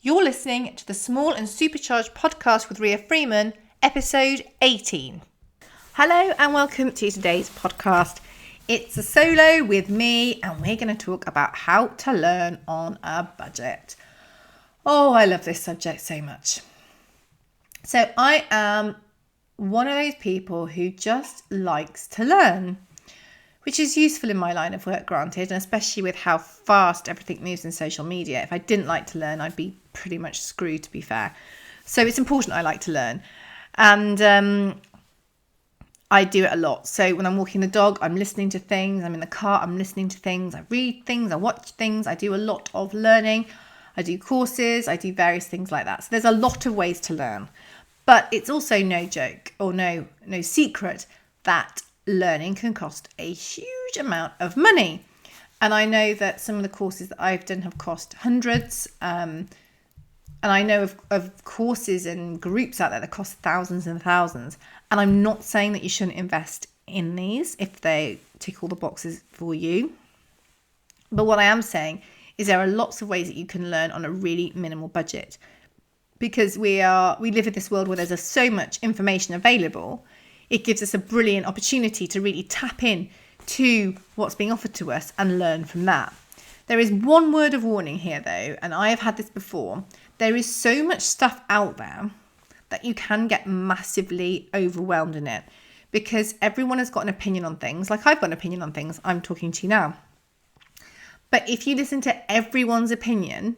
You're listening to the Small and Supercharged podcast with Ria Freeman, episode 18. Hello and welcome to today's podcast. It's a solo with me and we're going to talk about how to learn on a budget. Oh, I love this subject so much. So I am one of those people who just likes to learn, which is useful in my line of work, granted, and especially with how fast everything moves in social media. If I didn't like to learn, I'd be pretty much screwed, to be fair. So it's important I like to learn. And I do it a lot. So when I'm walking the dog, I'm listening to things. I'm in the car, I'm listening to things. I read things, I watch things. I do a lot of learning. I do courses, I do various things like that. So there's a lot of ways to learn. But it's also no joke or no secret that learning can cost a huge amount of money. And I know that some of the courses that I've done have cost hundreds. And I know of courses and groups out there that cost thousands and thousands. And I'm not saying that you shouldn't invest in these if they tick all the boxes for you. But what I am saying is there are lots of ways that you can learn on a really minimal budget. Because we live in this world where there's so much information available, it gives us a brilliant opportunity to really tap in to what's being offered to us and learn from that. There is one word of warning here though, and I have had this before. There is so much stuff out there that you can get massively overwhelmed in it because everyone has got an opinion on things. Like I've got an opinion on things, I'm talking to you now. But if you listen to everyone's opinion,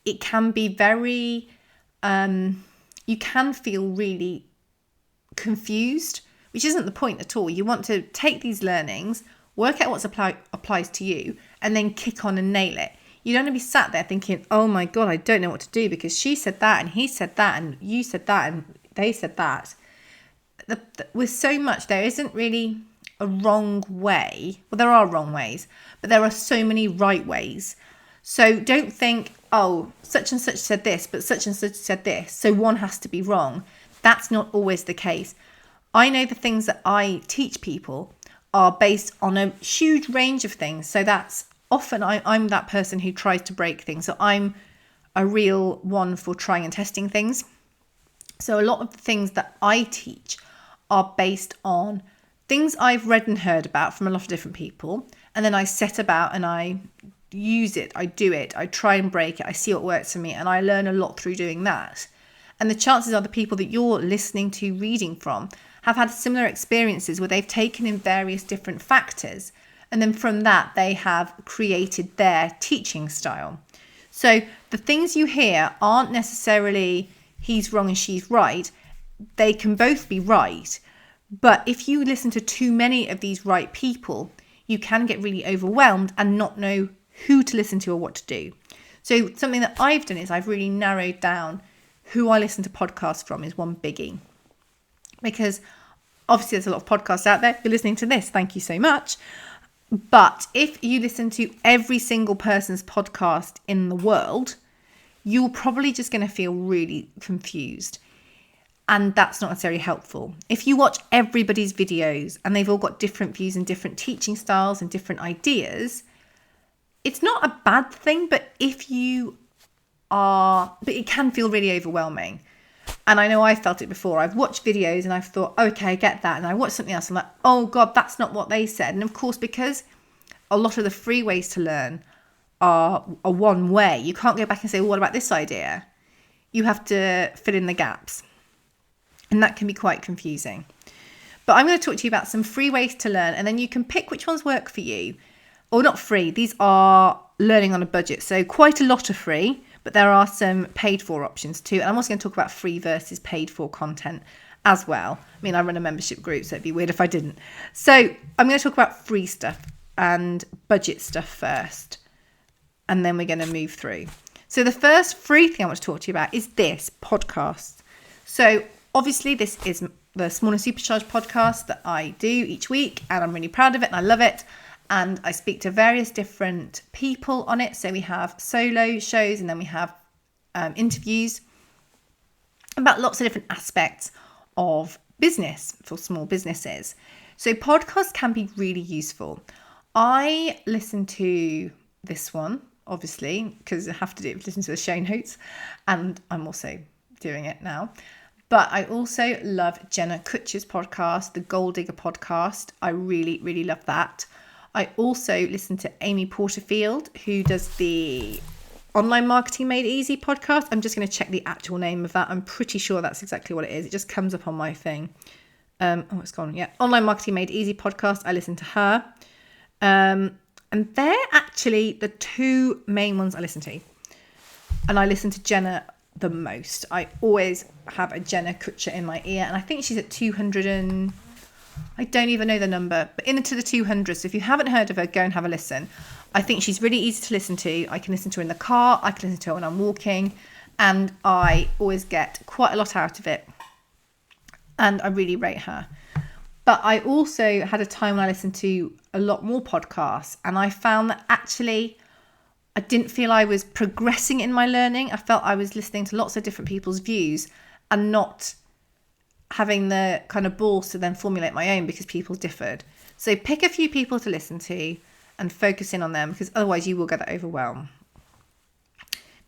it can be very... you can feel really confused, which isn't the point at all. You want to take these learnings, work out what applies to you, and then kick on and nail it. You don't want to be sat there thinking, oh my God, I don't know what to do because she said that and he said that and you said that and they said that. With so much, there isn't really a wrong way. Well, there are wrong ways, but there are so many right ways. So don't think, oh, such and such said this, but such and such said this, so one has to be wrong. That's not always the case. I know the things that I teach people are based on a huge range of things. So that's often I'm that person who tries to break things. So I'm a real one for trying and testing things. So a lot of the things that I teach are based on things I've read and heard about from a lot of different people. And then I set about and I use it, I do it, I try and break it, I see what works for me, and I learn a lot through doing that. And the chances are the people that you're listening to, reading from, have had similar experiences where they've taken in various different factors, and then from that they have created their teaching style. So the things you hear aren't necessarily he's wrong and she's right. They can both be right, but if you listen to too many of these right people, you can get really overwhelmed and not know who to listen to or what to do. So something that I've done is I've really narrowed down who I listen to podcasts from is one biggie. Because obviously there's a lot of podcasts out there. If you're listening to this, thank you so much. But if you listen to every single person's podcast in the world, you're probably just going to feel really confused. And that's not necessarily helpful. If you watch everybody's videos and they've all got different views and different teaching styles and different ideas, it's not a bad thing, but but it can feel really overwhelming. And I know I felt it before. I've watched videos and I've thought, okay, I get that. And I watched something else and I'm like, oh God, that's not what they said. And of course, because a lot of the free ways to learn are one way, you can't go back and say, well, what about this idea? You have to fill in the gaps. And that can be quite confusing. But I'm going to talk to you about some free ways to learn, and then you can pick which ones work for you. Or not free, these are learning on a budget. So quite a lot are free, but there are some paid for options too. And I'm also going to talk about free versus paid for content as well. I mean, I run a membership group, so it'd be weird if I didn't. So I'm going to talk about free stuff and budget stuff first, and then we're going to move through. So the first free thing I want to talk to you about is this podcast. So obviously this is the Small and Supercharged podcast that I do each week, and I'm really proud of it and I love it. And I speak to various different people on it. So we have solo shows and then we have interviews about lots of different aspects of business for small businesses. So podcasts can be really useful. I listen to this one obviously, because I have to listen to the show notes, and I'm also doing it now. But I also love Jenna Kutcher's podcast, the Gold Digger podcast. I really, really love that. I also listen to Amy Porterfield, who does the Online Marketing Made Easy podcast. I'm just going to check the actual name of that. I'm pretty sure that's exactly what it is. It just comes up on my thing. It's gone. Yeah, Online Marketing Made Easy podcast. I listen to her. And they're actually the two main ones I listen to. And I listen to Jenna the most. I always have a Jenna Kutcher in my ear, and I think she's at 200 and I don't even know the number, but into the 200s. So if you haven't heard of her, go and have a listen. I think she's really easy to listen to. I can listen to her in the car, I can listen to her when I'm walking, and I always get quite a lot out of it, and I really rate her. But I also had a time when I listened to a lot more podcasts, and I found that actually I didn't feel I was progressing in my learning. I felt I was listening to lots of different people's views and not having the kind of balls to then formulate my own because people differed. So pick a few people to listen to and focus in on them, because otherwise you will get that overwhelm.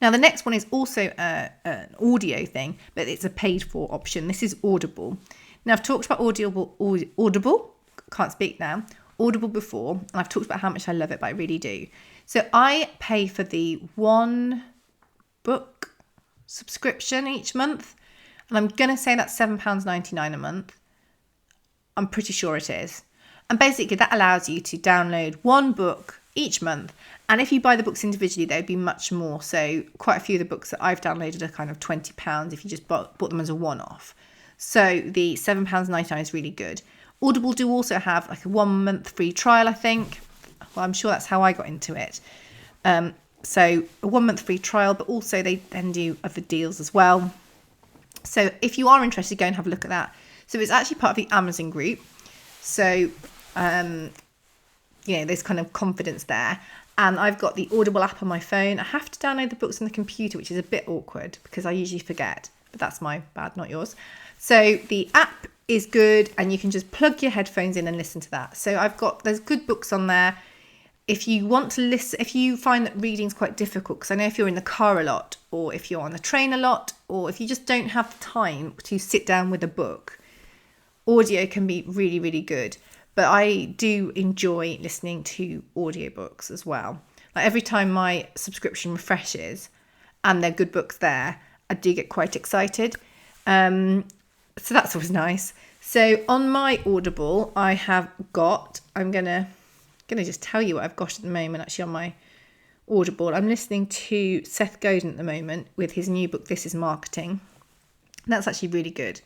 Now the next one is also an audio thing, but it's a paid for option. This is Audible. Now I've talked about Audible, can't speak now, Audible before, and I've talked about how much I love it, but I really do. So I pay for the one book subscription each month, and I'm going to say that's £7.99 a month. I'm pretty sure it is. And basically that allows you to download one book each month. And if you buy the books individually, they'd be much more. So quite a few of the books that I've downloaded are kind of £20 if you just bought them as a one-off. So the £7.99 is really good. Audible do also have like a 1 month free trial, I think. Well, I'm sure that's how I got into it. So a 1 month free trial, but also they then do other deals as well. So if you are interested, go and have a look at that. So it's actually part of the Amazon group. So, there's kind of confidence there. And I've got the Audible app on my phone. I have to download the books on the computer, which is a bit awkward because I usually forget. But that's my bad, not yours. So the app is good, and you can just plug your headphones in and listen to that. So there's good books on there. If you want to listen, if you find that reading's quite difficult, because I know if you're in the car a lot, or if you're on the train a lot, or if you just don't have the time to sit down with a book, audio can be really, really good. But I do enjoy listening to audiobooks as well. Like every time my subscription refreshes and there are good books there, I do get quite excited. So that's always nice. So on my Audible, I have got, I'm gonna just tell you what I've got at the moment actually on my Audible. I'm listening to Seth Godin at the moment with his new book, This is Marketing. And that's actually really good.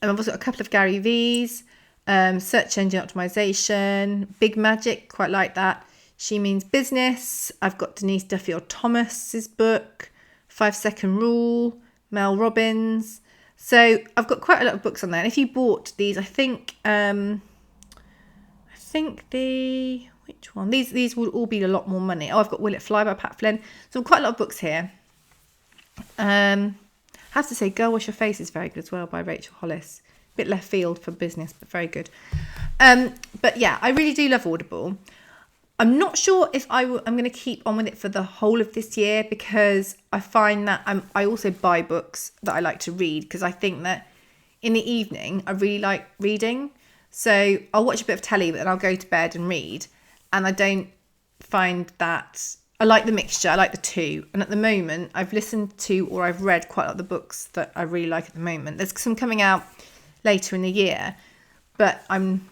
And I've also got a couple of Gary V's, search engine optimization, Big Magic, quite like that. She Means Business. I've got Denise Duffield Thomas's book, 5 Second Rule, Mel Robbins. So I've got quite a lot of books on there. And if you bought these, I think which one? These would all be a lot more money. Oh, I've got Will It Fly by Pat Flynn. So quite a lot of books here. I have to say Girl Wash Your Face is very good as well by Rachel Hollis. A bit left field for business, but very good. But yeah, I really do love Audible. I'm not sure if I'm going to keep on with it for the whole of this year, because I find that I also buy books that I like to read, because I think that in the evening I really like reading. So I'll watch a bit of telly, but then I'll go to bed and read. And I don't find that, I like the mixture, I like the two. And at the moment, I've listened to or I've read quite a lot of the books that I really like at the moment. There's some coming out later in the year, but I'm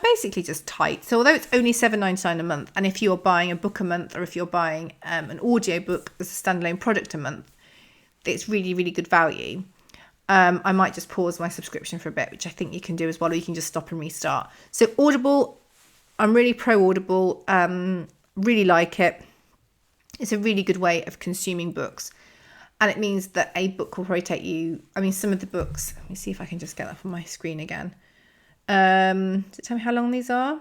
basically just tight. So although it's only £7.99 a month, and if you're buying a book a month, or if you're buying an audio book as a standalone product a month, it's really, really good value. I might just pause my subscription for a bit, which I think you can do as well, or you can just stop and restart. So Audible, I'm really pro Audible, really like it. It's a really good way of consuming books. And it means that a book will probably take you, some of the books, let me see if I can just get that from my screen again. Does it tell me how long these are?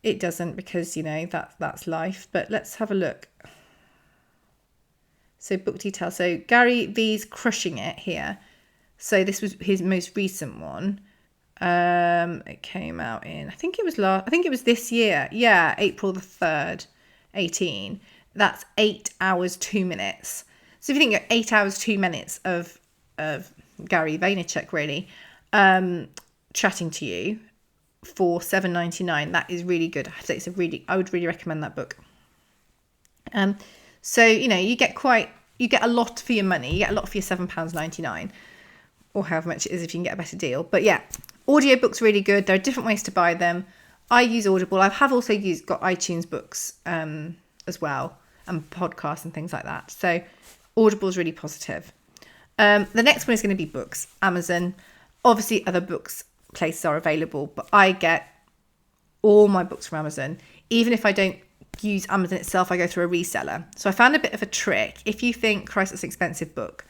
It doesn't, because, that's life. But let's have a look. So book details. So Gary V's Crushing It here. So this was his most recent one. It came out in, I think it was this year. Yeah, April the 3rd, 18. That's 8 hours, 2 minutes. So if you think you're 8 hours, 2 minutes of Gary Vaynerchuk really chatting to you for $7.99, that is really good. I would really recommend that book. So you get a lot for your money. You get a lot for your £7.99, or however much it is if you can get a better deal. But yeah, audiobooks really good. There are different ways to buy them. I use Audible. I have also got iTunes books as well, and podcasts and things like that. So Audible is really positive. The next one is going to be books. Amazon. Obviously, other books places are available, but I get all my books from Amazon. Even if I don't use Amazon itself, I go through a reseller. So I found a bit of a trick. If you think, Christ, that's an expensive book,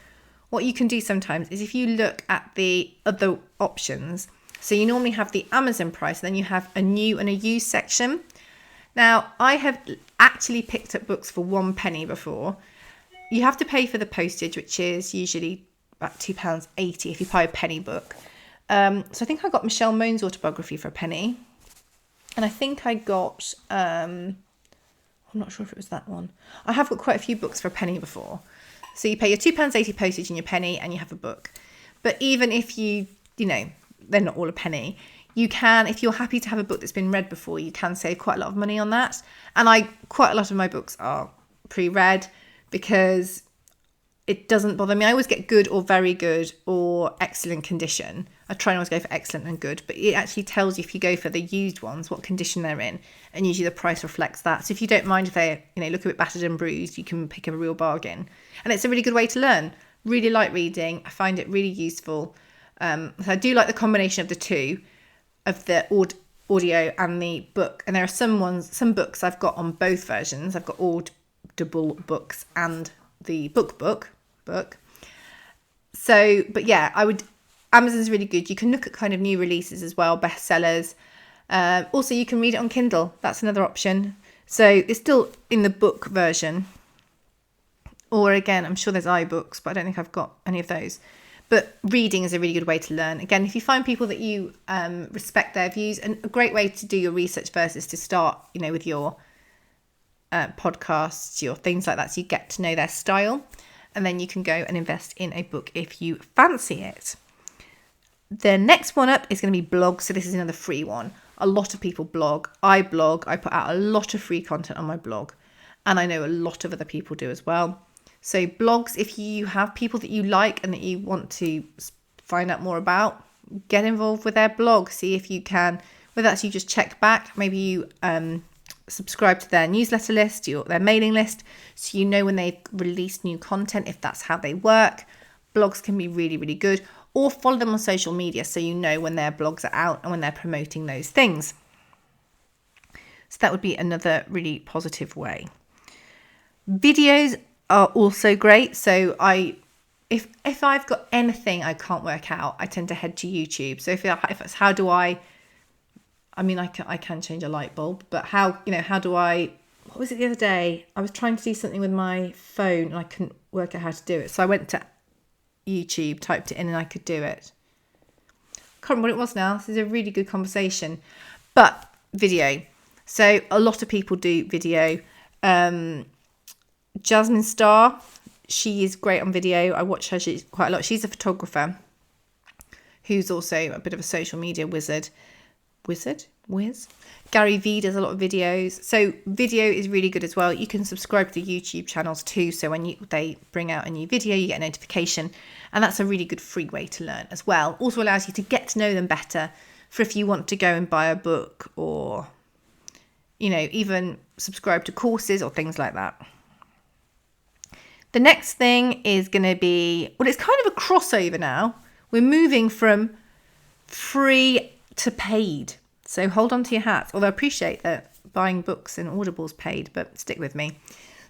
what you can do sometimes is if you look at the other options, so you normally have the Amazon price, then you have a new and a used section. Now, I have actually picked up books for £1 before. You have to pay for the postage, which is usually about £2.80 if you buy a penny book. So I think I got Michelle Moan's autobiography for £1. And I think I got, I'm not sure if it was that one. I have got quite a few books for £1 before. So you pay your £2.80 postage and your penny and you have a book. But even if they're not all a penny, you can, if you're happy to have a book that's been read before, you can save quite a lot of money on that. And quite a lot of my books are pre-read because it doesn't bother me. I always get good or very good or excellent condition. I try and always go for excellent and good, but it actually tells you if you go for the used ones, what condition they're in. And usually the price reflects that. So if you don't mind if they look a bit battered and bruised, you can pick up a real bargain. And it's a really good way to learn. Really like reading. I find it really useful. So I do like the combination of the two, of the audio and the book. And there are some books I've got on both versions. I've got Audible books and the book. So, but yeah, Amazon's really good. You can look at kind of new releases as well, bestsellers. Also, you can read it on Kindle. That's another option. So it's still in the book version. Or again, I'm sure there's iBooks, but I don't think I've got any of those. But reading is a really good way to learn. Again, if you find people that you respect their views, and a great way to do your research first is to start, with your podcasts, your things like that, so you get to know their style. And then you can go and invest in a book if you fancy it. The next one up is going to be blogs. So this is another free one. A lot of people blog. I blog. I put out a lot of free content on my blog. And I know a lot of other people do as well. So blogs, if you have people that you like and that you want to find out more about, get involved with their blog. See if you can, whether that's you just check back, maybe you subscribe to their newsletter list, their mailing list, so you know when they've released new content, if that's how they work. Blogs can be really, really good. Or follow them on social media so you know when their blogs are out and when they're promoting those things. So that would be another really positive way. Videos are also great. So if I've got anything I can't work out, I tend to head to YouTube. So if it's how do I can change a light bulb, but how do I, what was it the other day? I was trying to do something with my phone and I couldn't work out how to do it. So I went to YouTube, typed it in and I could do it. Can't remember what it was now. This is a really good conversation. But video. So a lot of people do video. Jasmine Starr, she is great on video. I watch her quite a lot. She's a photographer who's also a bit of a social media whiz. Gary Vee does a lot of videos. So video is really good as well. You can subscribe to the YouTube channels too. So when they bring out a new video, you get a notification. And that's a really good free way to learn as well. Also allows you to get to know them better for if you want to go and buy a book or, even subscribe to courses or things like that. The next thing is going to be, it's kind of a crossover now. We're moving from free to paid. So hold on to your hats. Although I appreciate that buying books and Audible's paid, but stick with me.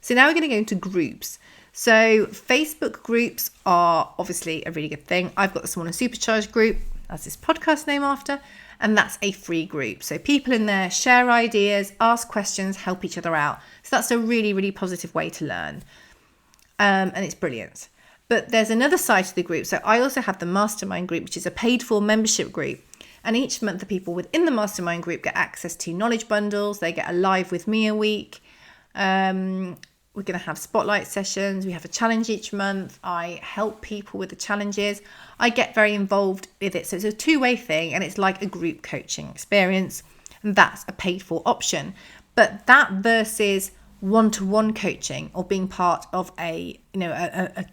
So now we're going to go into groups. So Facebook groups are obviously a really good thing. I've got the Small and Supercharged group. That's this podcast name after. And that's a free group. So people in there share ideas, ask questions, help each other out. So that's a really, really positive way to learn. And it's brilliant. But there's another side to the group. So I also have the Mastermind group, which is a paid for membership group. And each month the people within the Mastermind group get access to knowledge bundles. They get a live with me a week. We're going to have spotlight sessions. We have a challenge each month. I help people with the challenges. I get very involved with it. So it's a two-way thing, and it's like a group coaching experience. And that's a paid for option. But that versus one-to-one coaching or being part of a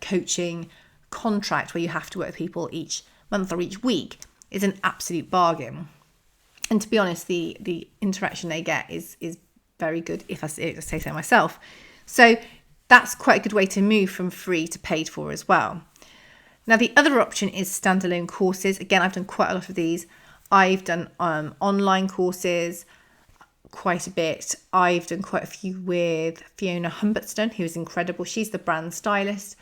coaching contract where you have to work with people each month or each week is an absolute bargain. And to be honest, the interaction they get is very good, if I say so myself. So that's quite a good way to move from free to paid for as well. Now, the other option is standalone courses. Again, I've done quite a lot of these. I've done online courses quite a bit. I've done quite a few with Fiona Humberstone, who is incredible. She's the brand stylist,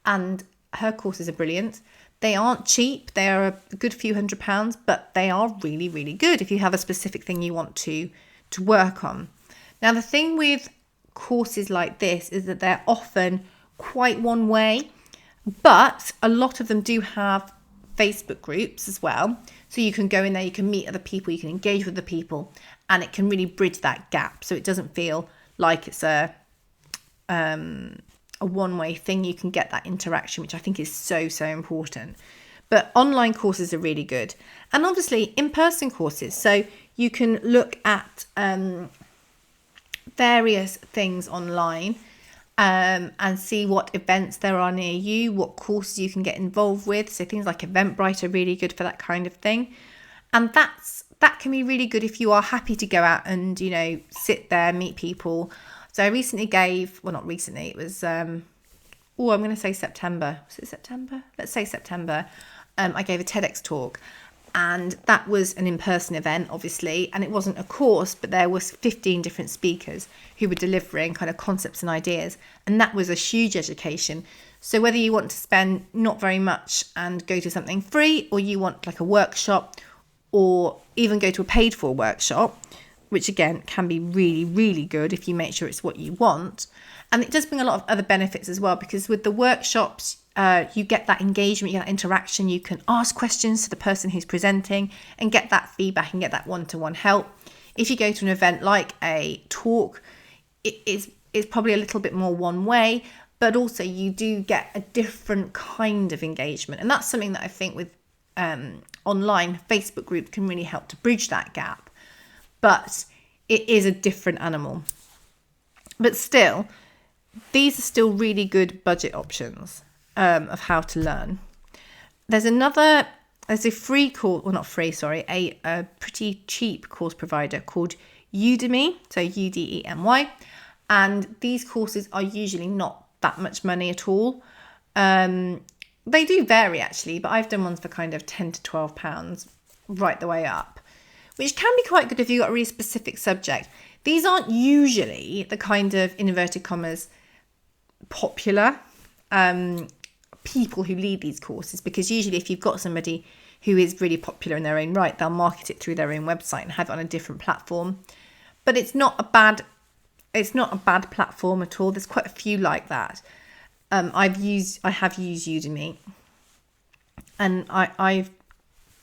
and her courses are brilliant. They aren't cheap. They are a good few £100s, but they are really, really good if you have a specific thing you want to work on. Now, the thing with courses like this is that they're often quite one way, but a lot of them do have Facebook groups as well. So you can go in there, you can meet other people, you can engage with the people, and it can really bridge that gap. So it doesn't feel like it's a one-way thing. You can get that interaction, which I think is so, so important. But online courses are really good. And obviously in-person courses. So you can look at various things online and see what events there are near you, what courses you can get involved with. So things like Eventbrite are really good for that kind of thing. And that can be really good if you are happy to go out and, sit there, meet people. So I recently not recently, it was, I'm going to say September. Was it September? Let's say September. I gave a TEDx talk. And that was an in-person event, obviously, and it wasn't a course, but there was 15 different speakers who were delivering kind of concepts and ideas, and that was a huge education. So whether you want to spend not very much and go to something free, or you want like a workshop, or even go to a paid-for workshop, which again can be really, really good if you make sure it's what you want. And it does bring a lot of other benefits as well, because with the workshops, you get that engagement, you get that interaction, you can ask questions to the person who's presenting and get that feedback and get that one-to-one help. If you go to an event like a talk, it's probably a little bit more one way, but also you do get a different kind of engagement. And that's something that I think with online Facebook groups can really help to bridge that gap. But it is a different animal. But still, these are still really good budget options of how to learn. There's a free course, well not free, sorry, a pretty cheap course provider called Udemy, so Udemy, and these courses are usually not that much money at all. They do vary actually, but I've done ones for kind of £10 to £12 right the way up, which can be quite good if you've got a really specific subject. These aren't usually the kind of, in inverted commas, popular people who lead these courses, because usually if you've got somebody who is really popular in their own right, they'll market it through their own website and have it on a different platform. But it's not a bad platform at all. There's quite a few like that. I have used Udemy, and I've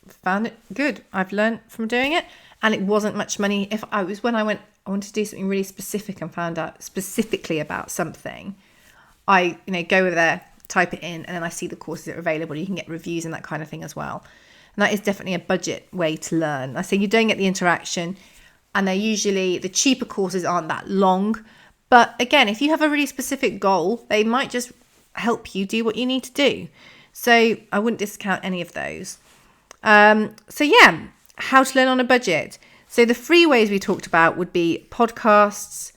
found it good. I've learned from doing it, and it wasn't much money. When I wanted to do something really specific and found out specifically about something, I go over there, type it in, and then I see the courses that are available. You can get reviews and that kind of thing as well. And that is definitely a budget way to learn. I say you don't get the interaction, and they're usually, the cheaper courses aren't that long. But again, if you have a really specific goal, they might just help you do what you need to do. So I wouldn't discount any of those. So yeah, how to learn on a budget. So the free ways we talked about would be podcasts,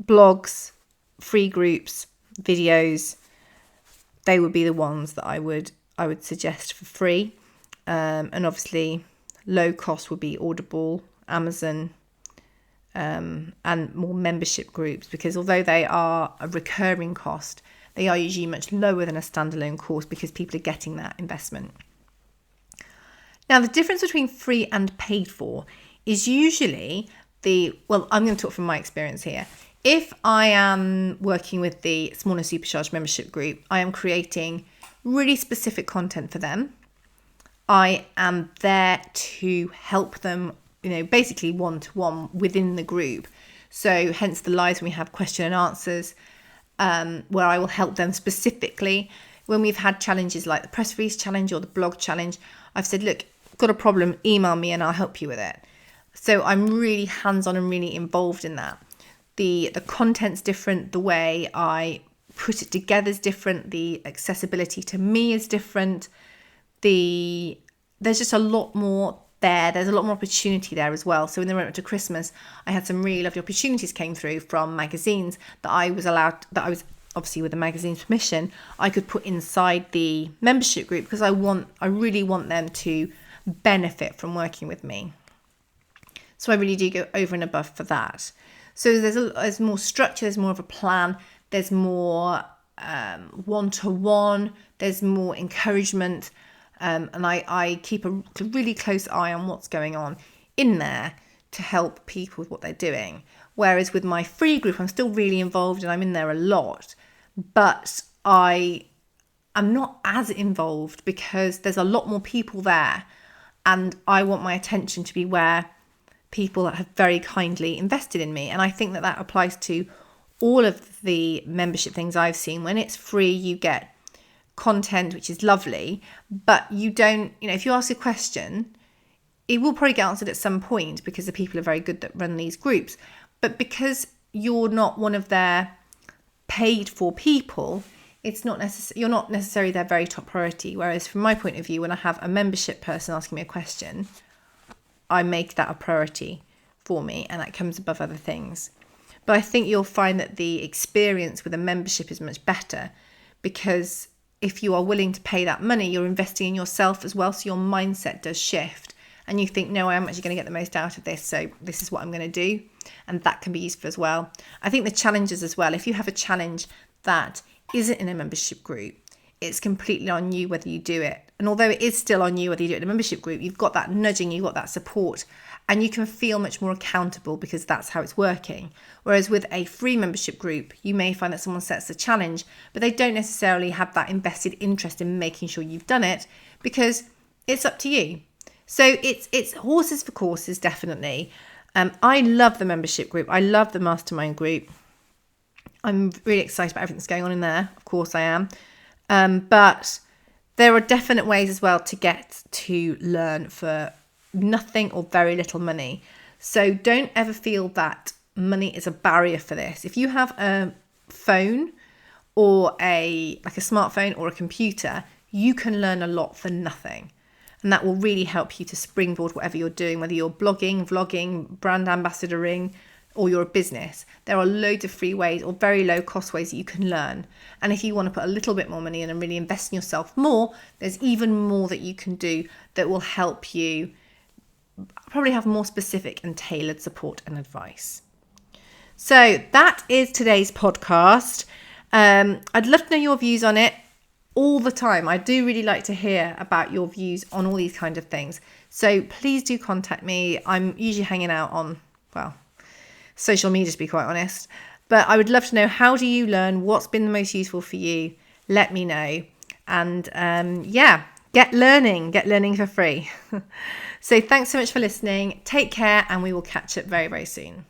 blogs, free groups, videos. They would be the ones that I would suggest for free. And obviously low cost would be Audible, Amazon, and more membership groups, because although they are a recurring cost, they are usually much lower than a standalone course because people are getting that investment. Now, the difference between free and paid for is usually I'm going to talk from my experience here. If I am working with the Small and Supercharged membership group, I am creating really specific content for them. I am there to help them, basically one-to-one within the group. So hence the lives when we have question and answers. where I will help them specifically. When we've had challenges like the press release challenge or the blog challenge, I've said, look, got a problem, email me and I'll help you with it. So I'm really hands-on and really involved in that. The content's different, the way I put it together is different, the accessibility to me is different. There's just a lot more there. There's a lot more opportunity there as well. So in the run up to Christmas, I had some really lovely opportunities came through from magazines that I was obviously with the magazine's permission, I could put inside the membership group because I really want them to benefit from working with me. So I really do go over and above for that. So there's more structure, there's more of a plan, there's more one-to-one, there's more encouragement, and I keep a really close eye on what's going on in there to help people with what they're doing. Whereas with my free group, I'm still really involved and I'm in there a lot, but I am not as involved because there's a lot more people there, and I want my attention to be where people that have very kindly invested in me. And I think that applies to all of the membership things I've seen. When it's free, you get content, which is lovely, but you don't, if you ask a question, it will probably get answered at some point because the people are very good that run these groups. But because you're not one of their paid for people, you're not necessarily their very top priority. Whereas from my point of view, when I have a membership person asking me a question, I make that a priority for me, and that comes above other things. But I think you'll find that the experience with a membership is much better, because if you are willing to pay that money, you're investing in yourself as well. So your mindset does shift and you think, no, I am actually going to get the most out of this. So this is what I'm going to do. And that can be useful as well. I think the challenges as well, if you have a challenge that isn't in a membership group, it's completely on you whether you do it. And although it is still on you whether you do it in a membership group, you've got that nudging, you've got that support, and you can feel much more accountable because that's how it's working. Whereas with a free membership group, you may find that someone sets a challenge, but they don't necessarily have that invested interest in making sure you've done it because it's up to you. So it's horses for courses, definitely. I love the membership group. I love the mastermind group. I'm really excited about everything that's going on in there. Of course I am. But there are definite ways as well to get to learn for nothing or very little money. So don't ever feel that money is a barrier for this. If you have a phone or a smartphone or a computer, you can learn a lot for nothing. And that will really help you to springboard whatever you're doing, whether you're blogging, vlogging, brand ambassadoring, or you're a business. There are loads of free ways or very low cost ways that you can learn. And if you want to put a little bit more money in and really invest in yourself more, there's even more that you can do that will help you probably have more specific and tailored support and advice. So that is today's podcast. I'd love to know your views on it all the time. I do really like to hear about your views on all these kind of things. So please do contact me. I'm usually hanging out on, social media, to be quite honest. But I would love to know, how do you learn? What's been the most useful for you? Let me know. And get learning for free. So thanks so much for listening. Take care, and we will catch up very, very soon.